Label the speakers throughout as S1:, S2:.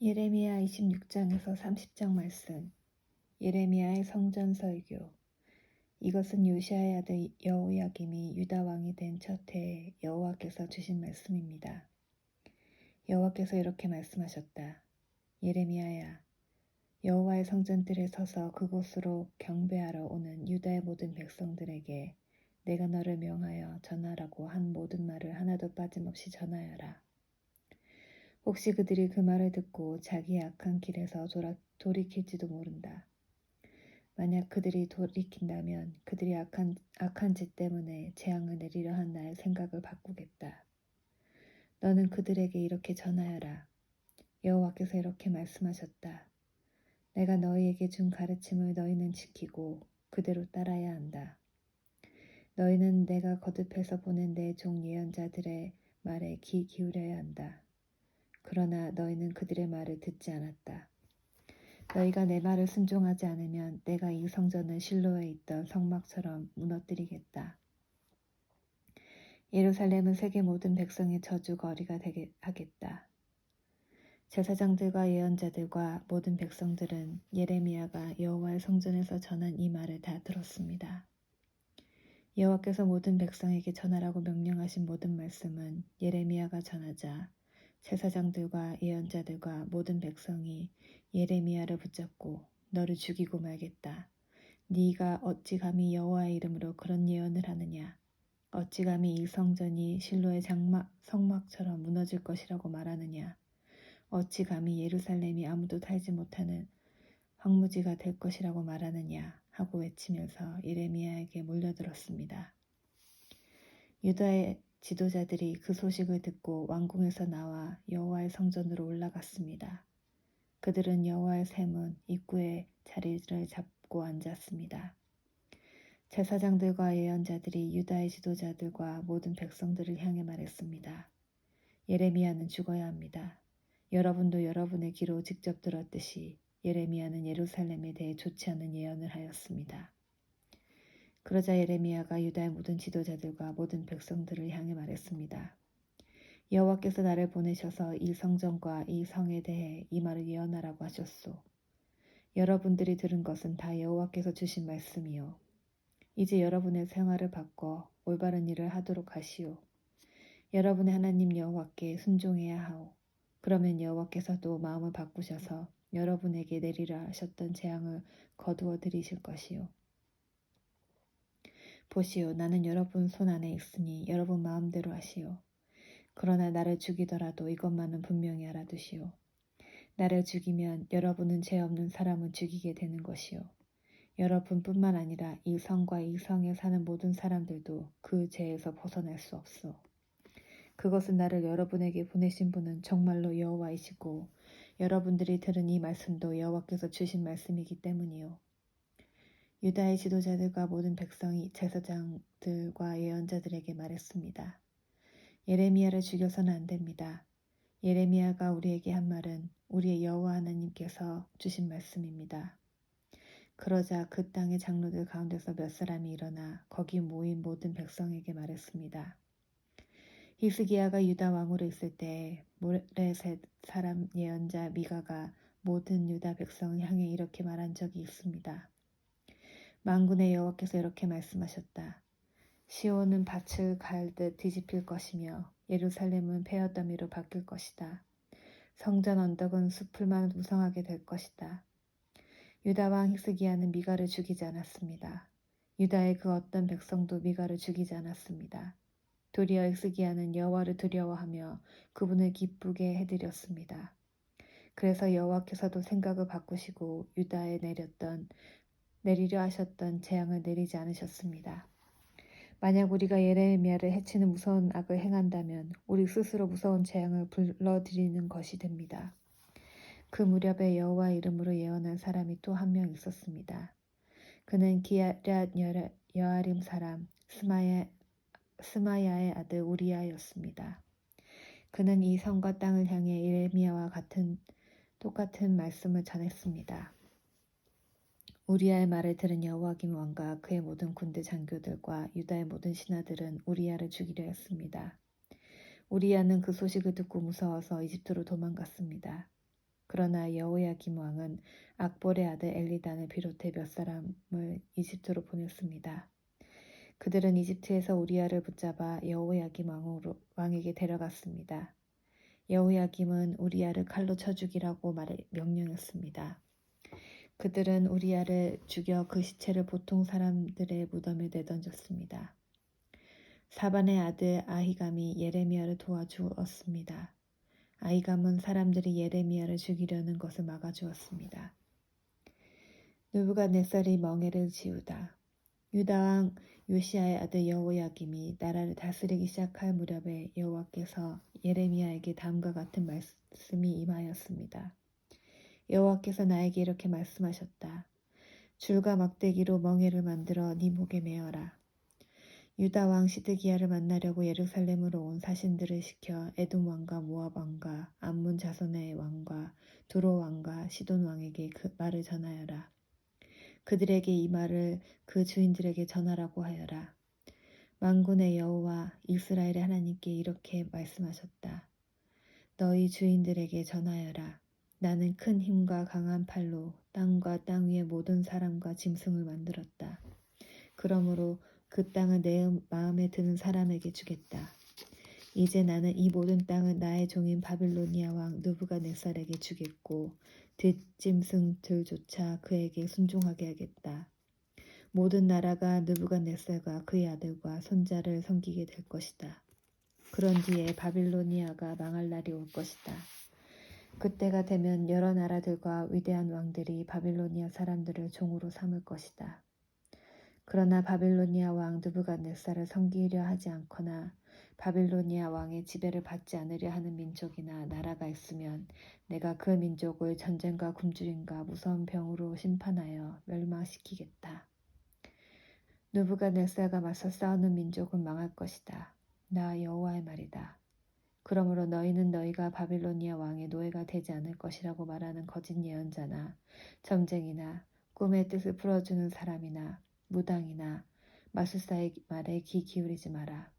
S1: 예레미야 26장에서 30장 말씀. 예레미야의 성전 설교. 이것은 요시야의 아들 여호야김이 유다 왕이 된 첫 해에 여호와께서 주신 말씀입니다. 여호와께서 이렇게 말씀하셨다. 예레미야야, 여호와의 성전들에 서서 그곳으로 경배하러 오는 유다의 모든 백성들에게 내가 너를 명하여 전하라고 한 모든 말을 하나도 빠짐없이 전하여라. 혹시 그들이 그 말을 듣고 자기의 악한 길에서 돌이킬지도 모른다. 만약 그들이 돌이킨다면 그들이 악한 짓 때문에 재앙을 내리려 한 나의 생각을 바꾸겠다. 너는 그들에게 이렇게 전하여라. 여호와께서 이렇게 말씀하셨다. 내가 너희에게 준 가르침을 너희는 지키고 그대로 따라야 한다. 너희는 내가 거듭해서 보낸 내 종 예언자들의 말에 귀 기울여야 한다. 그러나 너희는 그들의 말을 듣지 않았다. 너희가 내 말을 순종하지 않으면 내가 이 성전을 실로에 있던 성막처럼 무너뜨리겠다. 예루살렘은 세계 모든 백성의 저주거리가 되게 하겠다. 제사장들과 예언자들과 모든 백성들은 예레미야가 여호와의 성전에서 전한 이 말을 다 들었습니다. 여호와께서 모든 백성에게 전하라고 명령하신 모든 말씀은 예레미야가 전하자 제사장들과 예언자들과 모든 백성이 예레미야를 붙잡고 너를 죽이고 말겠다. 네가 어찌 감히 여호와의 이름으로 그런 예언을 하느냐. 어찌 감히 이 성전이 실로의 성막처럼 무너질 것이라고 말하느냐. 어찌 감히 예루살렘이 아무도 살지 못하는 황무지가 될 것이라고 말하느냐 하고 외치면서 예레미야에게 몰려들었습니다. 유다의 지도자들이 그 소식을 듣고 왕궁에서 나와 여호와의 성전으로 올라갔습니다. 그들은 여호와의 샘문 입구에 자리를 잡고 앉았습니다. 제사장들과 예언자들이 유다의 지도자들과 모든 백성들을 향해 말했습니다. 예레미야는 죽어야 합니다. 여러분도 여러분의 귀로 직접 들었듯이 예레미야는 예루살렘에 대해 좋지 않은 예언을 하였습니다. 그러자 예레미야가 유다의 모든 지도자들과 모든 백성들을 향해 말했습니다. 여호와께서 나를 보내셔서 이 성전과 이 성에 대해 이 말을 예언하라고 하셨소. 여러분들이 들은 것은 다 여호와께서 주신 말씀이요. 이제 여러분의 생활을 바꿔 올바른 일을 하도록 하시오. 여러분의 하나님 여호와께 순종해야 하오. 그러면 여호와께서도 마음을 바꾸셔서 여러분에게 내리라 하셨던 재앙을 거두어 드리실 것이요. 보시오, 나는 여러분 손 안에 있으니 여러분 마음대로 하시오. 그러나 나를 죽이더라도 이것만은 분명히 알아두시오. 나를 죽이면 여러분은 죄 없는 사람을 죽이게 되는 것이요. 여러분뿐만 아니라 이 성과 이 성에 사는 모든 사람들도 그 죄에서 벗어날 수 없소. 그것은 나를 여러분에게 보내신 분은 정말로 여호와이시고 여러분들이 들은 이 말씀도 여호와께서 주신 말씀이기 때문이요. 유다의 지도자들과 모든 백성이 제사장들과 예언자들에게 말했습니다. 예레미야를 죽여서는 안 됩니다. 예레미야가 우리에게 한 말은 우리의 여호와 하나님께서 주신 말씀입니다. 그러자 그 땅의 장로들 가운데서 몇 사람이 일어나 거기 모인 모든 백성에게 말했습니다. 히스기야가 유다 왕으로 있을 때 모레셋 사람 예언자 미가가 모든 유다 백성을 향해 이렇게 말한 적이 있습니다. 만군의 여호와께서 이렇게 말씀하셨다. 시온은 밭을 갈듯 뒤집힐 것이며 예루살렘은 베어더미로 바뀔 것이다. 성전 언덕은 숲풀만 무성하게 될 것이다. 유다 왕 히스기야는 미가를 죽이지 않았습니다. 유다의 그 어떤 백성도 미가를 죽이지 않았습니다. 도리어 히스기야는 여호와를 두려워하며 그분을 기쁘게 해드렸습니다. 그래서 여호와께서도 생각을 바꾸시고 유다에 내리려 하셨던 재앙을 내리지 않으셨습니다. 만약 우리가 예레미야를 해치는 무서운 악을 행한다면 우리 스스로 무서운 재앙을 불러들이는 것이 됩니다. 그 무렵에 여호와 이름으로 예언한 사람이 또 한 명 있었습니다. 그는 기럇 여아림 사람 스마야의 아들 우리야였습니다. 그는 이 성과 땅을 향해 예레미야와 똑같은 말씀을 전했습니다. 우리야의 말을 들은 여호야김 왕과 그의 모든 군대 장교들과 유다의 모든 신하들은 우리야를 죽이려 했습니다. 우리야는 그 소식을 듣고 무서워서 이집트로 도망갔습니다. 그러나 여호야김 왕은 악볼의 아들 엘리단을 비롯해 몇 사람을 이집트로 보냈습니다. 그들은 이집트에서 우리아를 붙잡아 여호야김 왕에게 데려갔습니다. 여호야김은 우리아를 칼로 쳐 죽이라고 명령했습니다. 그들은 우리아를 죽여 그 시체를 보통 사람들의 무덤에 내던졌습니다. 사반의 아들 아히감이 예레미야를 도와주었습니다. 아히감은 사람들이 예레미야를 죽이려는 것을 막아주었습니다. 느부갓네살이 멍에를 지우다. 유다왕 요시야의 아들 여호야김이 나라를 다스리기 시작할 무렵에 여호와께서 예레미야에게 다음과 같은 말씀이 임하였습니다. 여호와께서 나에게 이렇게 말씀하셨다. 줄과 막대기로 멍에를 만들어 네 목에 메어라. 유다 왕 시드기야를 만나려고 예루살렘으로 온 사신들을 시켜 에돔 왕과 모압 왕과 암몬 자손의 왕과 두로 왕과 시돈 왕에게 그 말을 전하여라. 그들에게 이 말을 그 주인들에게 전하라고 하여라. 만군의 여호와 이스라엘의 하나님께 이렇게 말씀하셨다. 너희 주인들에게 전하여라. 나는 큰 힘과 강한 팔로 땅과 땅 위의 모든 사람과 짐승을 만들었다. 그러므로 그 땅을 내 마음에 드는 사람에게 주겠다. 이제 나는 이 모든 땅을 나의 종인 바빌로니아 왕 느부갓네살에게 주겠고 뒷짐승들조차 그에게 순종하게 하겠다. 모든 나라가 느부갓네살과 그의 아들과 손자를 섬기게 될 것이다. 그런 뒤에 바빌로니아가 망할 날이 올 것이다. 그때가 되면 여러 나라들과 위대한 왕들이 바빌로니아 사람들을 종으로 삼을 것이다. 그러나 바빌로니아 왕 느부갓네살을 섬기려 하지 않거나 바빌로니아 왕의 지배를 받지 않으려 하는 민족이나 나라가 있으면 내가 그 민족을 전쟁과 굶주림과 무서운 병으로 심판하여 멸망시키겠다. 느부갓네살과 맞서 싸우는 민족은 망할 것이다. 나 여호와의 말이다. 그러므로 너희는 너희가 바빌로니아 왕의 노예가 되지 않을 것이라고 말하는 거짓 예언자나 점쟁이나 꿈의 뜻을 풀어주는 사람이나 무당이나 마술사의 말에 귀 기울이지 마라.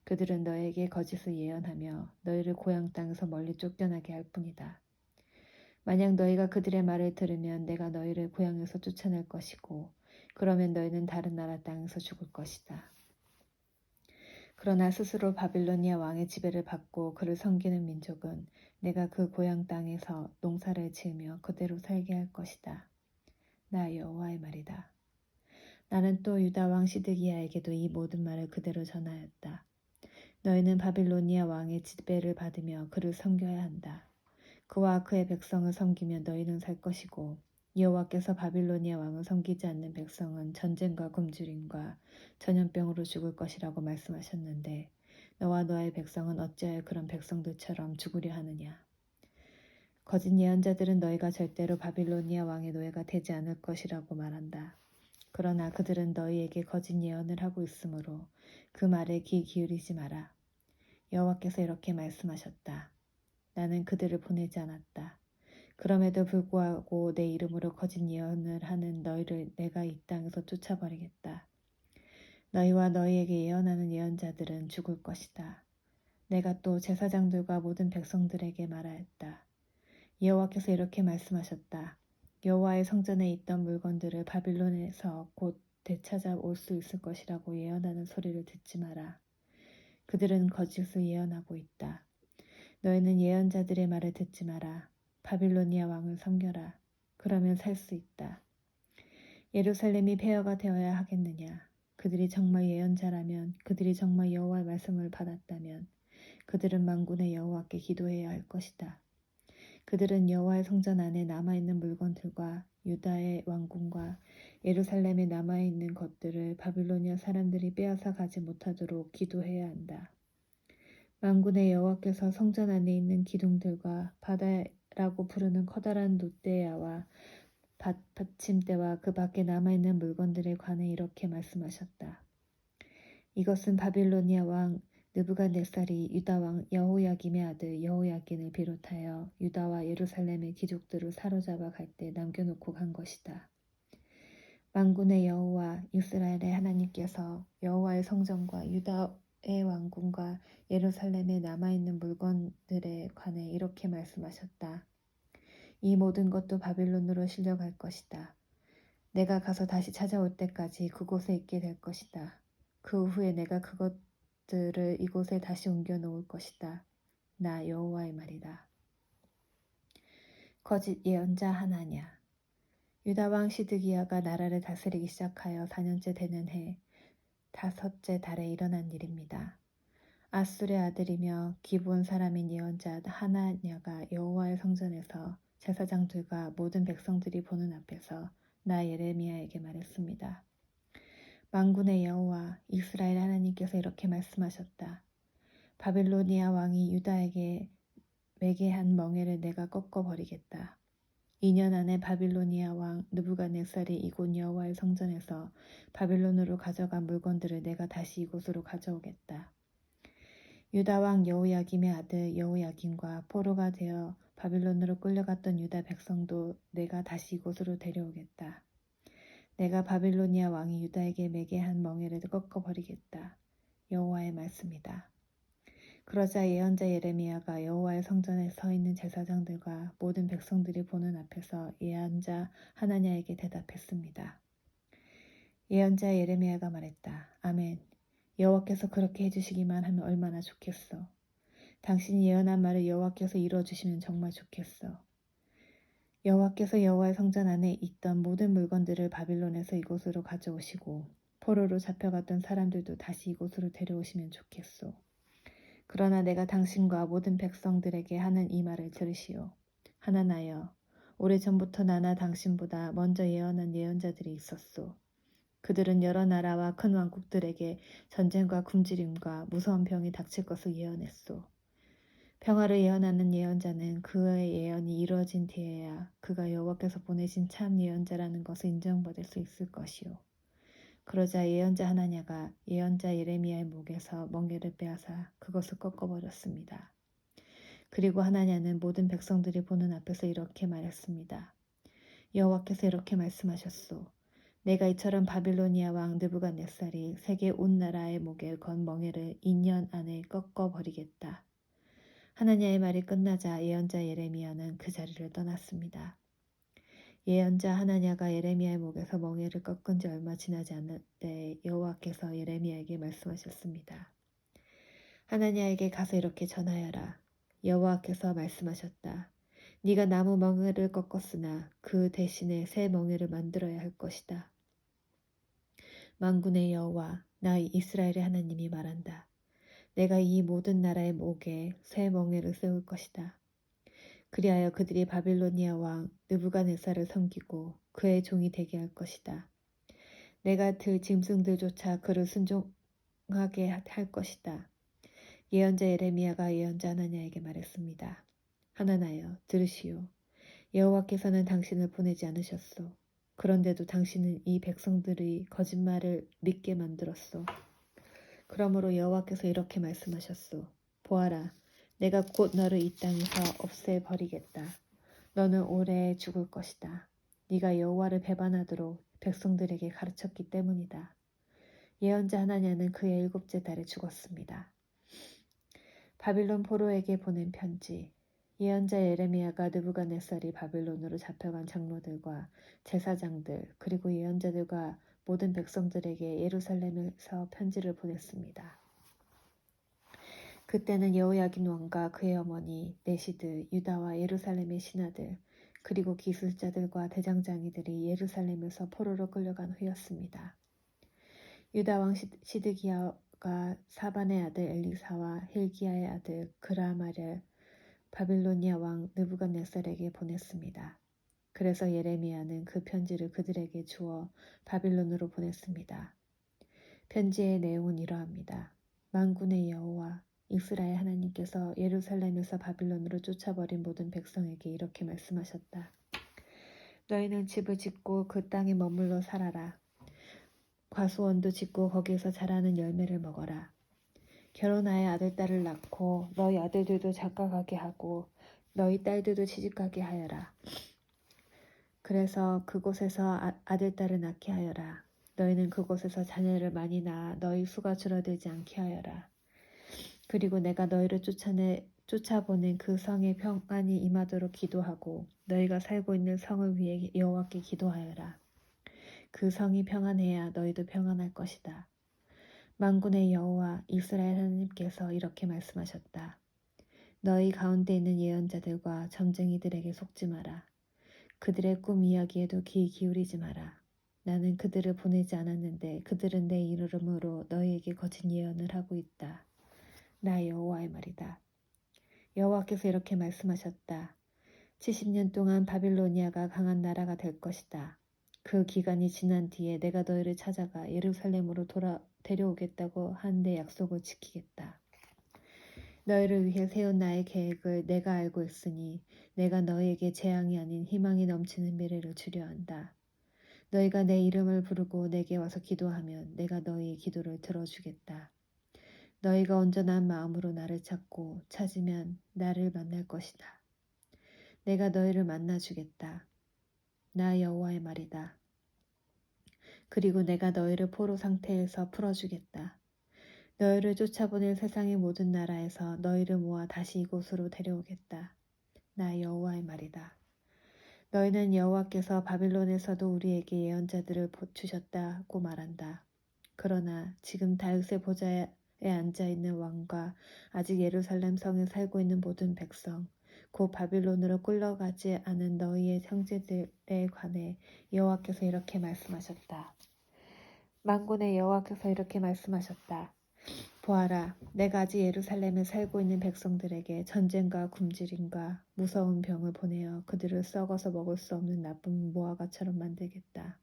S1: 그들은 너에게 거짓을 예언하며 너희를 고향 땅에서 멀리 쫓겨나게 할 뿐이다. 만약 너희가 그들의 말을 들으면 내가 너희를 고향에서 쫓아낼 것이고 그러면 너희는 다른 나라 땅에서 죽을 것이다. 그러나 스스로 바빌로니아 왕의 지배를 받고 그를 섬기는 민족은 내가 그 고향 땅에서 농사를 지으며 그대로 살게 할 것이다. 나 여호와의 말이다. 나는 또 유다 왕 시드기야에게도 이 모든 말을 그대로 전하였다. 너희는 바빌로니아 왕의 지배를 받으며 그를 섬겨야 한다. 그와 그의 백성을 섬기며 너희는 살 것이고 여호와께서 바빌로니아 왕을 섬기지 않는 백성은 전쟁과 굶주림과 전염병으로 죽을 것이라고 말씀하셨는데 너와 너의 백성은 어찌하여 그런 백성들처럼 죽으려 하느냐. 거짓 예언자들은 너희가 절대로 바빌로니아 왕의 노예가 되지 않을 것이라고 말한다. 그러나 그들은 너희에게 거짓 예언을 하고 있으므로 그 말에 귀 기울이지 마라. 여호와께서 이렇게 말씀하셨다. 나는 그들을 보내지 않았다. 그럼에도 불구하고 내 이름으로 거짓 예언을 하는 너희를 내가 이 땅에서 쫓아버리겠다. 너희와 너희에게 예언하는 예언자들은 죽을 것이다. 내가 또 제사장들과 모든 백성들에게 말하였다. 여호와께서 이렇게 말씀하셨다. 여호와의 성전에 있던 물건들을 바빌론에서 곧 되찾아올 수 있을 것이라고 예언하는 소리를 듣지 마라. 그들은 거짓을 예언하고 있다. 너희는 예언자들의 말을 듣지 마라. 바빌로니아 왕을 섬겨라. 그러면 살 수 있다. 예루살렘이 폐허가 되어야 하겠느냐. 그들이 정말 예언자라면, 그들이 정말 여호와의 말씀을 받았다면 그들은 만군의 여호와께 기도해야 할 것이다. 그들은 여호와의 성전 안에 남아있는 물건들과 유다의 왕궁과 예루살렘에 남아있는 것들을 바빌로니아 사람들이 빼앗아 가지 못하도록 기도해야 한다. 만군의 여호와께서 성전 안에 있는 기둥들과 바다라고 부르는 커다란 롯데야와 받침대와 그 밖에 남아있는 물건들에 관해 이렇게 말씀하셨다. 이것은 바빌로니아 왕 느부갓네살이 유다 왕 여호야김의 아들 여호야긴을 비롯하여 유다와 예루살렘의 귀족들을 사로잡아 갈 때 남겨놓고 간 것이다. 만군의 여호와 이스라엘의 하나님께서 여호와의 성전과 유다의 왕궁과 예루살렘에 남아있는 물건들에 관해 이렇게 말씀하셨다. 이 모든 것도 바빌론으로 실려갈 것이다. 내가 가서 다시 찾아올 때까지 그곳에 있게 될 것이다. 그 후에 내가 그것들을 이곳에 다시 옮겨 놓을 것이다. 나 여호와의 말이다. 거짓 예언자 하나냐. 유다 왕 시드기야가 나라를 다스리기 시작하여 4년째 되는 해 다섯째 달에 일어난 일입니다. 아술의 아들이며 기브온 사람인 예언자 하나냐가 여호와의 성전에서 제사장들과 모든 백성들이 보는 앞에서 나 예레미야에게 말했습니다. 만군의 여호와 이스라엘 하나님께서 이렇게 말씀하셨다. 바빌로니아 왕이 유다에게 매게 한 멍에를 내가 꺾어버리겠다. 2년 안에 바빌로니아 왕 느부갓네살이 이곳 여호와의 성전에서 바빌론으로 가져간 물건들을 내가 다시 이곳으로 가져오겠다. 유다 왕 여호야김의 아들 여호야김과 포로가 되어 바빌론으로 끌려갔던 유다 백성도 내가 다시 이곳으로 데려오겠다. 내가 바빌로니아 왕이 유다에게 매게 한 멍에를 꺾어버리겠다. 여호와의 말씀이다. 그러자 예언자 예레미야가 여호와의 성전에 서 있는 제사장들과 모든 백성들이 보는 앞에서 예언자 하나냐에게 대답했습니다. 예언자 예레미야가 말했다. 아멘. 여호와께서 그렇게 해주시기만 하면 얼마나 좋겠어. 당신이 예언한 말을 여호와께서 이루어주시면 정말 좋겠어. 여호와께서 여호와의 성전 안에 있던 모든 물건들을 바빌론에서 이곳으로 가져오시고 포로로 잡혀갔던 사람들도 다시 이곳으로 데려오시면 좋겠소. 그러나 내가 당신과 모든 백성들에게 하는 이 말을 들으시오. 하나나여, 오래전부터 나나 당신보다 먼저 예언한 예언자들이 있었소. 그들은 여러 나라와 큰 왕국들에게 전쟁과 굶주림과 무서운 병이 닥칠 것을 예언했소. 평화를 예언하는 예언자는 그의 예언이 이루어진 뒤에야 그가 여호와께서 보내신 참 예언자라는 것을 인정받을 수 있을 것이오. 그러자 예언자 하나냐가 예언자 예레미야의 목에서 멍에를 빼앗아 그것을 꺾어버렸습니다. 그리고 하나냐는 모든 백성들이 보는 앞에서 이렇게 말했습니다. 여호와께서 이렇게 말씀하셨소. 내가 이처럼 바빌로니아 왕 느부갓네살이 세계 온 나라의 목에 건 멍에를 2년 안에 꺾어버리겠다. 하나냐의 말이 끝나자 예언자 예레미야는 그 자리를 떠났습니다. 예언자 하나냐가 예레미야의 목에서 멍에를 꺾은 지 얼마 지나지 않을 때 여호와께서 예레미야에게 말씀하셨습니다. 하나냐에게 가서 이렇게 전하여라. 여호와께서 말씀하셨다. 네가 나무 멍에를 꺾었으나 그 대신에 새 멍에를 만들어야 할 것이다. 만군의 여호와 나 이스라엘의 하나님이 말한다. 내가 이 모든 나라의 목에 새 멍에를 세울 것이다. 그리하여 그들이 바빌로니아 왕 느부갓네살을 섬기고 그의 종이 되게 할 것이다. 내가 들 짐승들조차 그를 순종하게 할 것이다. 예언자 예레미야가 예언자 하나냐에게 말했습니다. 하나나여 들으시오. 여호와께서는 당신을 보내지 않으셨소. 그런데도 당신은 이 백성들이 거짓말을 믿게 만들었소. 그러므로 여호와께서 이렇게 말씀하셨소. 보아라, 내가 곧 너를 이 땅에서 없애버리겠다. 너는 오래 죽을 것이다. 네가 여호와를 배반하도록 백성들에게 가르쳤기 때문이다. 예언자 하나냐는 그의 7째 달에 죽었습니다. 바빌론 포로에게 보낸 편지. 예언자 예레미야가 느부갓네살이 바빌론으로 잡혀간 장로들과 제사장들 그리고 예언자들과 모든 백성들에게 예루살렘에서 편지를 보냈습니다. 그때는 여호야긴 왕과 그의 어머니 내시들 유다와 예루살렘의 신하들 그리고 기술자들과 대장장이들이 예루살렘에서 포로로 끌려간 후였습니다. 유다 왕 시드기야가 사반의 아들 엘리사와 힐기야의 아들 그라마를 바빌로니아 왕 느부갓네살에게 보냈습니다. 그래서 예레미야는 그 편지를 그들에게 주어 바빌론으로 보냈습니다. 편지의 내용은 이러합니다. 만군의 여호와 이스라엘 하나님께서 예루살렘에서 바빌론으로 쫓아버린 모든 백성에게 이렇게 말씀하셨다. 너희는 집을 짓고 그 땅에 머물러 살아라. 과수원도 짓고 거기에서 자라는 열매를 먹어라. 결혼하여 아들, 딸을 낳고 너희 아들들도 작가가게 하고 너희 딸들도 시집가게 하여라. 그래서 그곳에서 아들, 딸을 낳게 하여라. 너희는 그곳에서 자녀를 많이 낳아 너희 수가 줄어들지 않게 하여라. 그리고 내가 너희를 쫓아내 쫓아보낸 그 성에 평안이 임하도록 기도하고 너희가 살고 있는 성을 위해 여호와께 기도하여라. 그 성이 평안해야 너희도 평안할 것이다. 만군의 여호와 이스라엘 하나님께서 이렇게 말씀하셨다. 너희 가운데 있는 예언자들과 점쟁이들에게 속지 마라. 그들의 꿈 이야기에도 귀 기울이지 마라. 나는 그들을 보내지 않았는데 그들은 내 이름으로 너희에게 거짓 예언을 하고 있다. 나 여호와의 말이다. 여호와께서 이렇게 말씀하셨다. 70년 동안 바빌로니아가 강한 나라가 될 것이다. 그 기간이 지난 뒤에 내가 너희를 찾아가 예루살렘으로 데려오겠다고 한 내 약속을 지키겠다. 너희를 위해 세운 나의 계획을 내가 알고 있으니 내가 너희에게 재앙이 아닌 희망이 넘치는 미래를 주려 한다. 너희가 내 이름을 부르고 내게 와서 기도하면 내가 너희의 기도를 들어주겠다. 너희가 온전한 마음으로 나를 찾으면 나를 만날 것이다. 내가 너희를 만나주겠다. 나 여호와의 말이다. 그리고 내가 너희를 포로 상태에서 풀어주겠다. 너희를 쫓아보낼 세상의 모든 나라에서 너희를 모아 다시 이곳으로 데려오겠다. 나 여호와의 말이다. 너희는 여호와께서 바빌론에서도 우리에게 예언자들을 주셨다고 말한다. 그러나 지금 다윗의 보좌에 앉아있는 왕과 아직 예루살렘 성에 살고 있는 모든 백성, 곧 바빌론으로 끌려가지 않은 너희의 형제들에 관해 여호와께서 이렇게 말씀하셨다. 만군의 여호와께서 이렇게 말씀하셨다. 보아라, 내가 아직 예루살렘에 살고 있는 백성들에게 전쟁과 굶주림과 무서운 병을 보내어 그들을 썩어서 먹을 수 없는 나쁜 무화과처럼 만들겠다.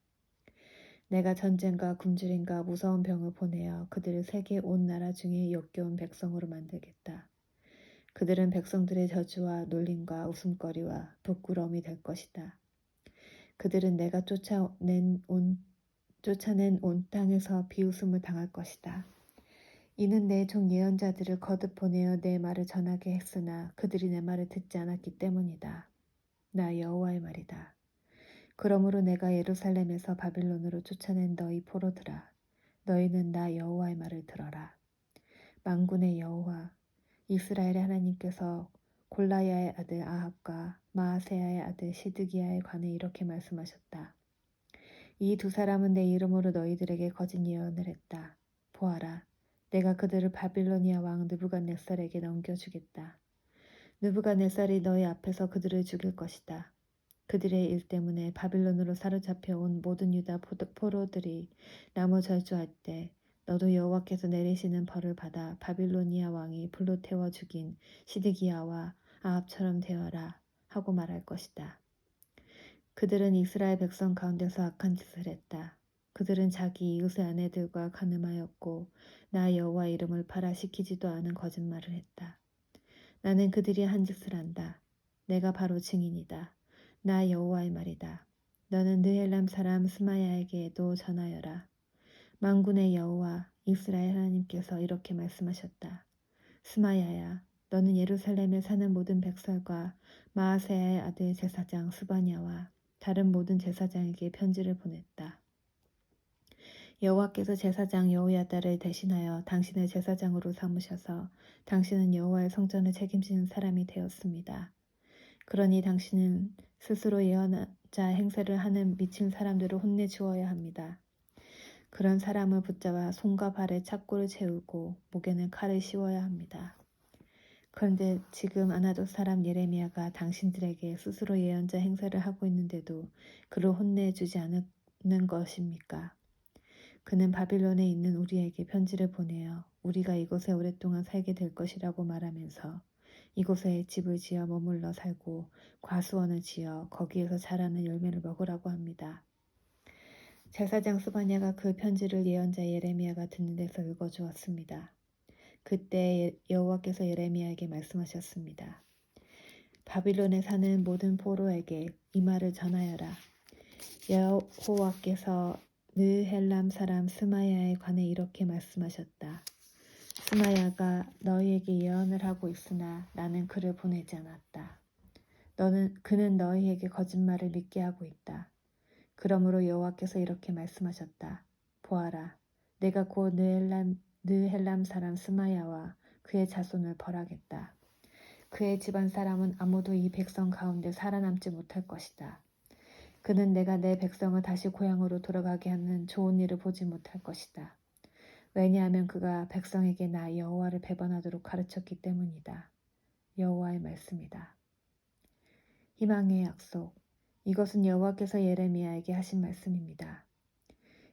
S1: 내가 전쟁과 굶주림과 무서운 병을 보내어 그들을 세계 온 나라 중에 역겨운 백성으로 만들겠다. 그들은 백성들의 저주와 놀림과 웃음거리와 부끄러움이 될 것이다. 그들은 내가 쫓아낸 온 땅에서 비웃음을 당할 것이다. 이는 내 종 예언자들을 거듭 보내어 내 말을 전하게 했으나 그들이 내 말을 듣지 않았기 때문이다. 나 여호와의 말이다. 그러므로 내가 예루살렘에서 바빌론으로 쫓아낸 너희 포로들아, 너희는 나 여호와의 말을 들어라. 만군의 여호와 이스라엘의 하나님께서 골라야의 아들 아합과 마아세야의 아들 시드기야에 관해 이렇게 말씀하셨다. 이 두 사람은 내 이름으로 너희들에게 거짓 예언을 했다. 보아라, 내가 그들을 바빌로니아 왕 느부갓네살에게 넘겨주겠다. 느부갓네살이 너희 앞에서 그들을 죽일 것이다. 그들의 일 때문에 바빌론으로 사로잡혀 온 모든 유다 포로들이 나무 절주할 때 너도 여호와께서 내리시는 벌을 받아 바빌로니아 왕이 불로 태워 죽인 시드기야와 아합처럼 되어라 하고 말할 것이다. 그들은 이스라엘 백성 가운데서 악한 짓을 했다. 그들은 자기 이웃의 아내들과 간음하였고 나 여호와 이름을 파라시키지도 않은 거짓말을 했다. 나는 그들이 한 짓을 안다. 내가 바로 증인이다. 나 여호와의 말이다. 너는 느헬람 사람 스마야에게도 전하여라. 만군의 여호와 이스라엘 하나님께서 이렇게 말씀하셨다. 스마야야, 너는 예루살렘에 사는 모든 백성과 마아세야의 아들 제사장 스바냐와 다른 모든 제사장에게 편지를 보냈다. 여호와께서 제사장 여호야다를 대신하여 당신을 제사장으로 삼으셔서 당신은 여호와의 성전을 책임지는 사람이 되었습니다. 그러니 당신은 스스로 예언자 행세를 하는 미친 사람들을 혼내주어야 합니다. 그런 사람을 붙잡아 손과 발에 착고를 채우고 목에는 칼을 씌워야 합니다. 그런데 지금 아나돗 사람 예레미야가 당신들에게 스스로 예언자 행세를 하고 있는데도 그를 혼내주지 않는 것입니까? 그는 바빌론에 있는 우리에게 편지를 보내어 우리가 이곳에 오랫동안 살게 될 것이라고 말하면서 이곳에 집을 지어 머물러 살고 과수원을 지어 거기에서 자라는 열매를 먹으라고 합니다. 제사장 스바냐가 그 편지를 예언자 예레미야가 듣는 데서 읽어주었습니다. 그때 여호와께서 예레미야에게 말씀하셨습니다. 바빌론에 사는 모든 포로에게 이 말을 전하여라. 여호와께서 느헬람 사람 스마야에 관해 이렇게 말씀하셨다. 스마야가 너희에게 예언을 하고 있으나 나는 그를 보내지 않았다. 그는 너희에게 거짓말을 믿게 하고 있다. 그러므로 여호와께서 이렇게 말씀하셨다. 보아라, 내가 곧 느헬람 사람 스마야와 그의 자손을 벌하겠다. 그의 집안 사람은 아무도 이 백성 가운데 살아남지 못할 것이다. 그는 내가 내 백성을 다시 고향으로 돌아가게 하는 좋은 일을 보지 못할 것이다. 왜냐하면 그가 백성에게 나 여호와를 배반하도록 가르쳤기 때문이다. 여호와의 말씀이다. 희망의 약속. 이것은 여호와께서 예레미야에게 하신 말씀입니다.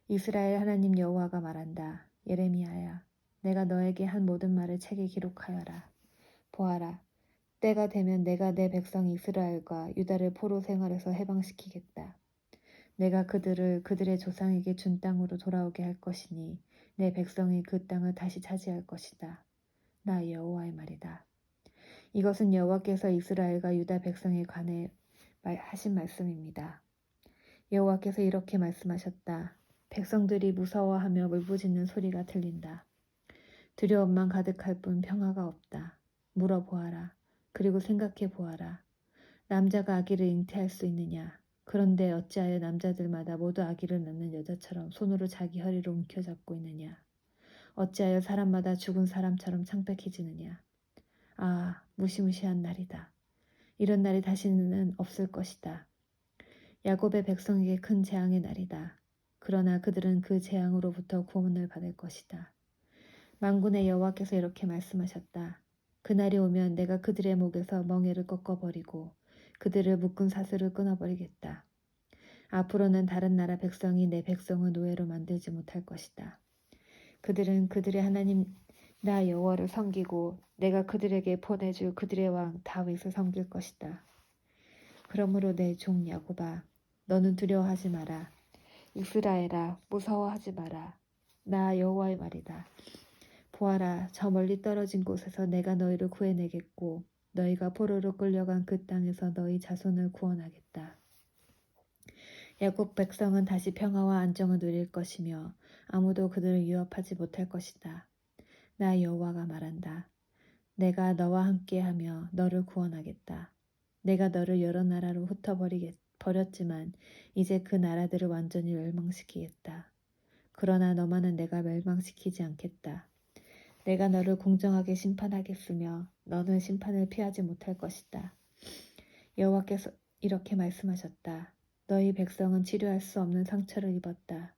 S1: 이스라엘 하나님 여호와가 말한다. 예레미야야, 내가 너에게 한 모든 말을 책에 기록하여라. 보아라, 때가 되면 내가 내 백성 이스라엘과 유다를 포로 생활에서 해방시키겠다. 내가 그들을 그들의 조상에게 준 땅으로 돌아오게 할 것이니 내 백성이 그 땅을 다시 차지할 것이다. 나 여호와의 말이다. 이것은 여호와께서 이스라엘과 유다 백성에 관해 하신 말씀입니다. 여호와께서 이렇게 말씀하셨다. 백성들이 무서워하며 울부짖는 소리가 들린다. 두려움만 가득할 뿐 평화가 없다. 물어보아라. 그리고 생각해 보아라. 남자가 아기를 잉태할 수 있느냐? 그런데 어찌하여 남자들마다 모두 아기를 낳는 여자처럼 손으로 자기 허리를 움켜잡고 있느냐? 어찌하여 사람마다 죽은 사람처럼 창백해지느냐? 아, 무시무시한 날이다. 이런 날이 다시는 없을 것이다. 야곱의 백성에게 큰 재앙의 날이다. 그러나 그들은 그 재앙으로부터 구원을 받을 것이다. 만군의 여호와께서 이렇게 말씀하셨다. 그날이 오면 내가 그들의 목에서 멍에를 꺾어버리고 그들을 묶은 사슬을 끊어버리겠다. 앞으로는 다른 나라 백성이 내 백성을 노예로 만들지 못할 것이다. 그들은 그들의 하나님 나 여호와를 섬기고 내가 그들에게 보내줄 그들의 왕 다윗을 섬길 것이다. 그러므로 내 종 야곱아, 너는 두려워하지 마라. 이스라엘아, 무서워하지 마라. 나 여호와의 말이다. 보아라, 저 멀리 떨어진 곳에서 내가 너희를 구해내겠고 너희가 포로로 끌려간 그 땅에서 너희 자손을 구원하겠다. 야곱 백성은 다시 평화와 안정을 누릴 것이며 아무도 그들을 위협하지 못할 것이다. 나 여호와가 말한다. 내가 너와 함께하며 너를 구원하겠다. 내가 너를 여러 나라로 흩어버렸지만 이제 그 나라들을 완전히 멸망시키겠다. 그러나 너만은 내가 멸망시키지 않겠다. 내가 너를 공정하게 심판하겠으며 너는 심판을 피하지 못할 것이다. 여호와께서 이렇게 말씀하셨다. 너희 백성은 치료할 수 없는 상처를 입었다.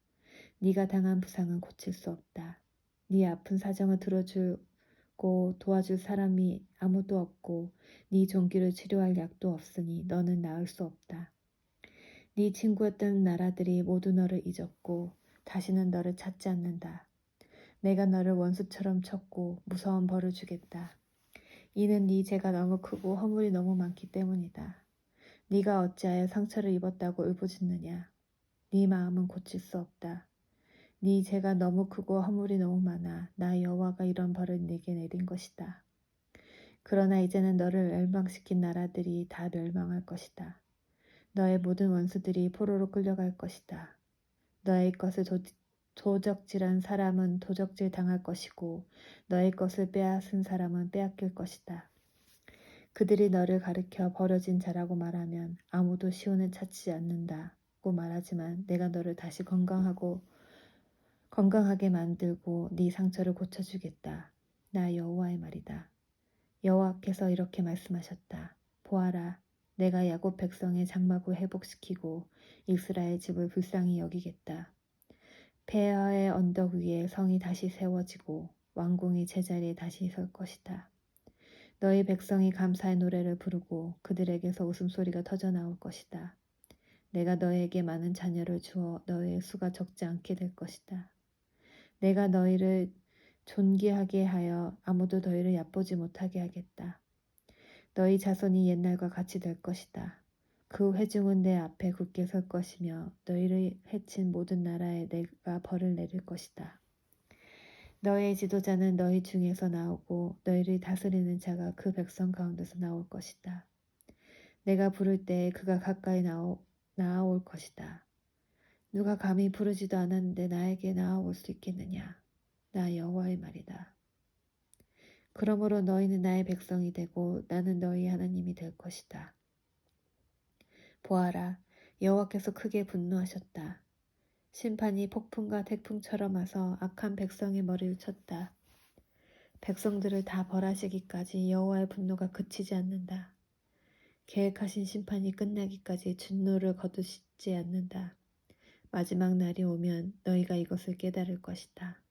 S1: 네가 당한 부상은 고칠 수 없다. 네 아픈 사정을 들어주고 도와줄 사람이 아무도 없고 네 종기를 치료할 약도 없으니 너는 나을 수 없다. 네 친구였던 나라들이 모두 너를 잊었고 다시는 너를 찾지 않는다. 내가 너를 원수처럼 쳤고 무서운 벌을 주겠다. 이는 네 죄가 너무 크고 허물이 너무 많기 때문이다. 네가 어찌하여 상처를 입었다고 울부짖느냐? 네 마음은 고칠 수 없다. 네 죄가 너무 크고 허물이 너무 많아 나 여호와가 이런 벌을 네게 내린 것이다. 그러나 이제는 너를 멸망시킨 나라들이 다 멸망할 것이다. 너의 모든 원수들이 포로로 끌려갈 것이다. 너의 것을 도적질한 사람은 도적질 당할 것이고 너의 것을 빼앗은 사람은 빼앗길 것이다. 그들이 너를 가리켜 버려진 자라고 말하면 아무도 시온을 찾지 않는다고 말하지만 내가 너를 다시 건강하게 만들고 네 상처를 고쳐주겠다. 나 여호와의 말이다. 여호와께서 이렇게 말씀하셨다. 보아라, 내가 야곱 백성의 장막을 회복시키고 이스라엘 집을 불쌍히 여기겠다. 폐허의 언덕 위에 성이 다시 세워지고 왕궁이 제자리에 다시 설 것이다. 너희 백성이 감사의 노래를 부르고 그들에게서 웃음소리가 터져나올 것이다. 내가 너희에게 많은 자녀를 주어 너희의 수가 적지 않게 될 것이다. 내가 너희를 존귀하게 하여 아무도 너희를 얕보지 못하게 하겠다. 너희 자손이 옛날과 같이 될 것이다. 그 회중은 내 앞에 굳게 설 것이며 너희를 해친 모든 나라에 내가 벌을 내릴 것이다. 너의 지도자는 너희 중에서 나오고 너희를 다스리는 자가 그 백성 가운데서 나올 것이다. 내가 부를 때에 그가 가까이 나아올 것이다. 누가 감히 부르지도 않았는데 나에게 나아올 수 있겠느냐? 나 여호와의 말이다. 그러므로 너희는 나의 백성이 되고 나는 너희 하나님이 될 것이다. 보아라, 여호와께서 크게 분노하셨다. 심판이 폭풍과 태풍처럼 와서 악한 백성의 머리를 쳤다. 백성들을 다 벌하시기까지 여호와의 분노가 그치지 않는다. 계획하신 심판이 끝나기까지 진노를 거두시지 않는다. 마지막 날이 오면 너희가 이것을 깨달을 것이다.